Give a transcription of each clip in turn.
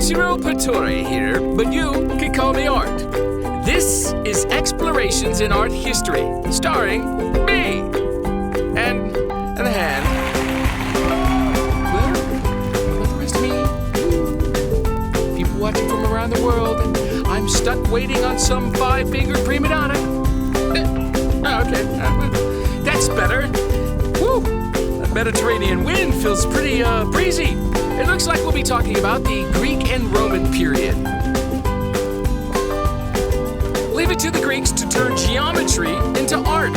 Maximo Pittore here, but you can call me Art. This is Explorations in Art History, starring me and a hand. Well, the rest of me, people watching from around the world, and I'm stuck waiting on some five-fingered prima donna. Okay, that's better. Woo! The Mediterranean wind feels pretty breezy. It looks like we'll be talking about the Greek and Roman period. Leave it to the Greeks to turn geometry into art.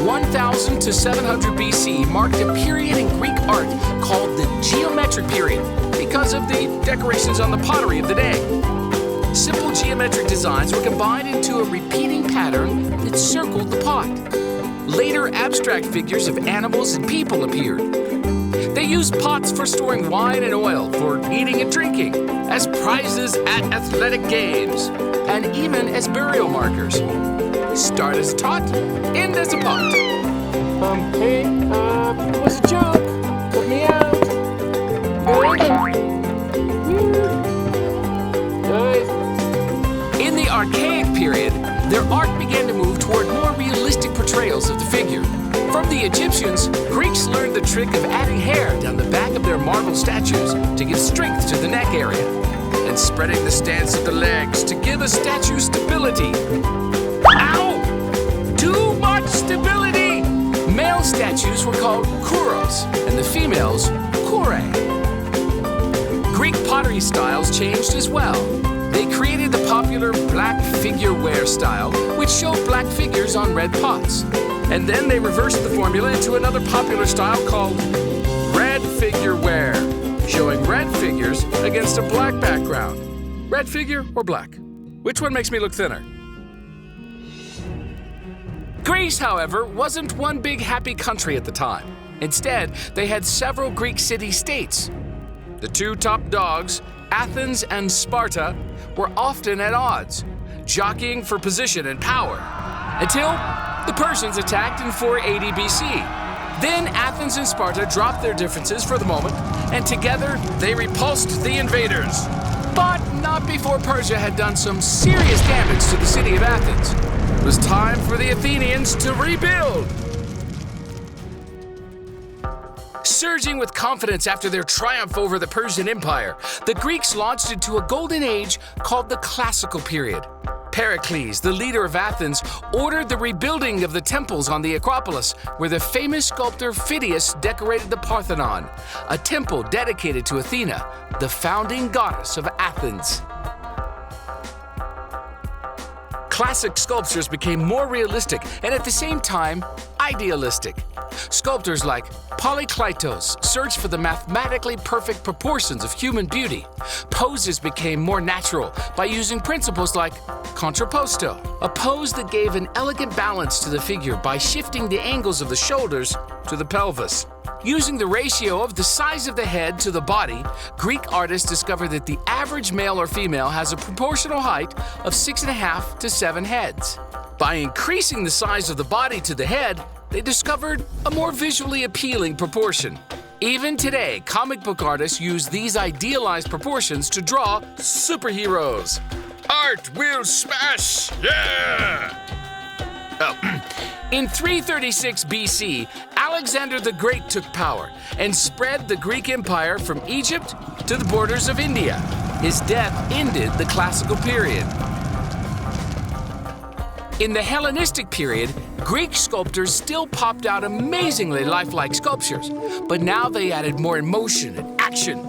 1000 to 700 BC marked a period in Greek art called the geometric period because of the decorations on the pottery of the day. Simple geometric designs were combined into a repeating pattern that circled the pot. Later, abstract figures of animals and people appeared. They used pots for storing wine and oil, for eating and drinking, as prizes at athletic games, and even as burial markers. Start as a tot, end as a pot. Hey, it was a joke. Put me out. In the Archaic period, their art began to move toward more realistic portrayals of the figure. From the Egyptians, Greeks learned the trick of adding hair down the back of their marble statues to give strength to the neck area, and spreading the stance of the legs to give a statue stability. Ow! Too much stability! Male statues were called kouros, and the females, kourē. Greek pottery styles changed as well. They created the popular black figure wear style, which showed black figures on red pots. And then they reversed the formula into another popular style called red figure wear, showing red figures against a black background. Red figure or black? Which one makes me look thinner? Greece, however, wasn't one big happy country at the time. Instead, they had several Greek city-states. The two top dogs, Athens and Sparta, were often at odds, jockeying for position and power, until the Persians attacked in 480 BC. Then Athens and Sparta dropped their differences for the moment, and together they repulsed the invaders. But not before Persia had done some serious damage to the city of Athens. It was time for the Athenians to rebuild. Surging with confidence after their triumph over the Persian Empire, the Greeks launched into a golden age called the Classical period. Pericles, the leader of Athens, ordered the rebuilding of the temples on the Acropolis, where the famous sculptor Phidias decorated the Parthenon, a temple dedicated to Athena, the founding goddess of Athens. Classic sculptures became more realistic and at the same time, idealistic. Sculptors like Polykleitos searched for the mathematically perfect proportions of human beauty. Poses became more natural by using principles like contrapposto, a pose that gave an elegant balance to the figure by shifting the angles of the shoulders to the pelvis. Using the ratio of the size of the head to the body, Greek artists discovered that the average male or female has a proportional height of 6.5 to 7 heads. By increasing the size of the body to the head, they discovered a more visually appealing proportion. Even today, comic book artists use these idealized proportions to draw superheroes. Art will smash! Yeah! In 336 BC, Alexander the Great took power and spread the Greek Empire from Egypt to the borders of India. His death ended the Classical period. In the Hellenistic period, Greek sculptors still popped out amazingly lifelike sculptures, but now they added more emotion and action,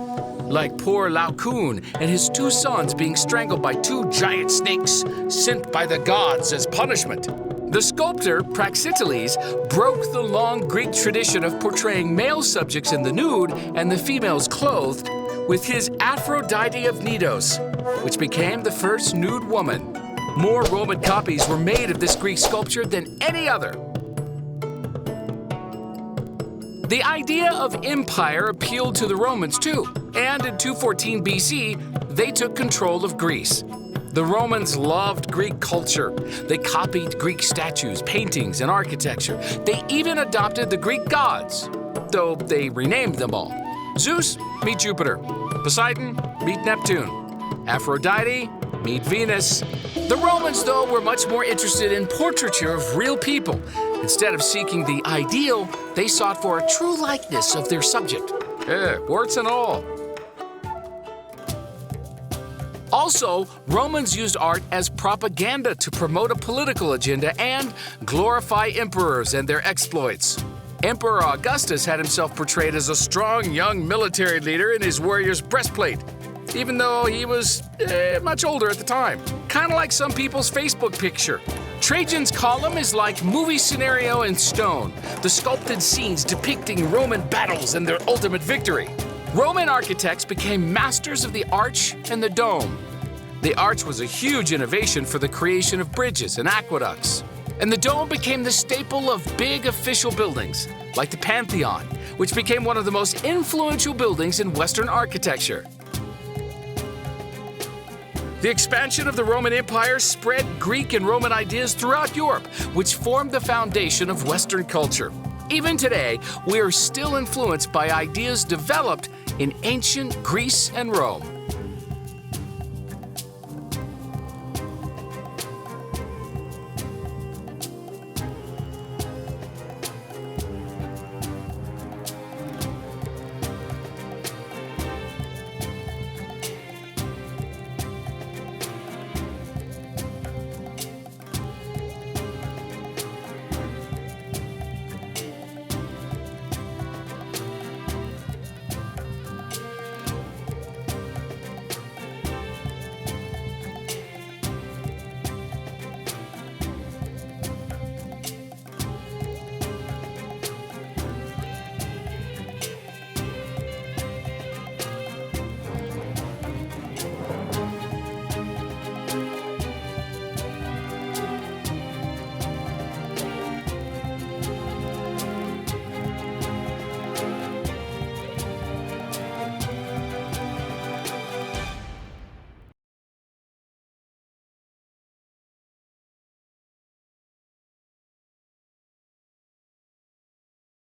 like poor Laocoon and his two sons being strangled by two giant snakes sent by the gods as punishment. The sculptor Praxiteles broke the long Greek tradition of portraying male subjects in the nude and the females clothed with his Aphrodite of Knidos, which became the first nude woman. More Roman copies were made of this Greek sculpture than any other. The idea of empire appealed to the Romans too, and in 214 BC, they took control of Greece. The Romans loved Greek culture. They copied Greek statues, paintings, and architecture. They even adopted the Greek gods, though they renamed them all. Zeus, meet Jupiter. Poseidon, meet Neptune. Aphrodite, meet Venus. The Romans, though, were much more interested in portraiture of real people. Instead of seeking the ideal, they sought for a true likeness of their subject. Warts and all. Also, Romans used art as propaganda to promote a political agenda and glorify emperors and their exploits. Emperor Augustus had himself portrayed as a strong young military leader in his warrior's breastplate, even though he was much older at the time. Kind of like some people's Facebook picture. Trajan's column is like movie scenario in stone, the sculpted scenes depicting Roman battles and their ultimate victory. Roman architects became masters of the arch and the dome. The arch was a huge innovation for the creation of bridges and aqueducts. And the dome became the staple of big official buildings, like the Pantheon, which became one of the most influential buildings in Western architecture. The expansion of the Roman Empire spread Greek and Roman ideas throughout Europe, which formed the foundation of Western culture. Even today, we are still influenced by ideas developed in ancient Greece and Rome.